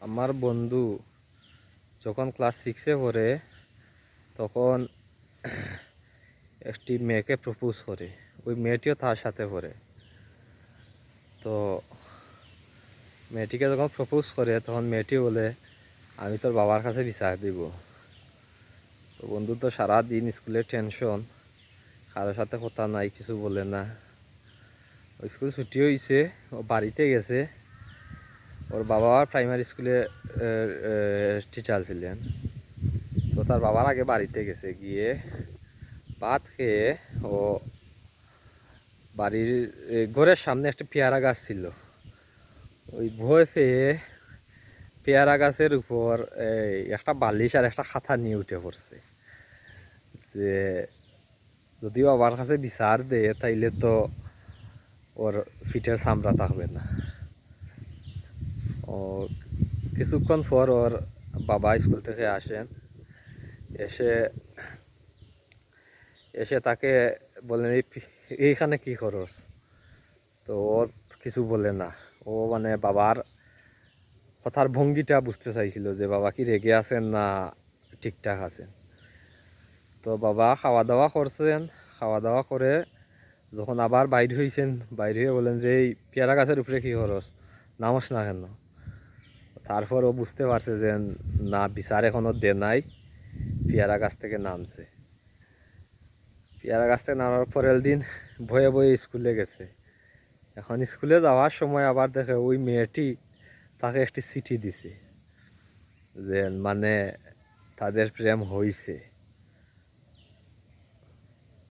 আমার বন্ধু যখন ক্লাস 6-এ পড়ে তখন একটি মেয়েকে প্রপোজ করে। ওই মেয়েটিও তার সাথে পড়ে। তো মেয়েটিকে যখন প্রপোজ করে তখন মেয়েটি বলে, আমি তোর বাবার কাছে বিচার দিব। তো বন্ধু তো সারাদিন স্কুলের টেনশন, কারোর সাথে কথা নাই, কিছু বলে না। স্কুল ছুটি হয়েছে, ও বাড়িতে গেছে। ওর বাবা প্রাইমারি স্কুলে টিচার ছিলেন। তো তার বাবার আগে বাড়িতে গেছে, গিয়ে ভাত খেয়ে ও বাড়ির ঘরের সামনে একটা পেয়ারা গাছ ছিল, ওই ভয় পেয়ে পেয়ারা গাছের উপর একটা বালিশ আর একটা খাতা নিয়ে উঠে পড়ছে যে যদি বাবার কাছে বিচার দেয় তাইলে তো ওর ফিটের চামড়া থাকবে না। ও কিছুক্ষণ পর ওর বাবা স্কুল থেকে আসেন, এসে এসে তাকে বলেন, এইখানে কি খরচ? তো ওর কিছু বলে না। ও মানে বাবার কথার ভঙ্গিটা বুঝতে চাইছিল যে বাবা কি রেগে আছেন না ঠিকঠাক আছেন। তো বাবা খাওয়া দাওয়া করছেন, খাওয়া দাওয়া করে যখন আবার বাইর হয়েছেন, বাইর হয়ে বলেন যে এই পেয়ারা গাছের উপরে কি খরচ, নামস না কেন? তারপর ও বুঝতে পারছে যে না, বিচার এখনো দে নাই, পেয়ারা গাছ থেকে নামছে। পেয়ারা গাছ থেকে নামার পরের দিন ভয়ে ভয়ে স্কুলে গেছে। এখন স্কুলে যাওয়ার সময় আবার দেখে ওই মেয়েটি তাকে একটি চিঠি দিছে যে মানে তাদের প্রেম হইছে।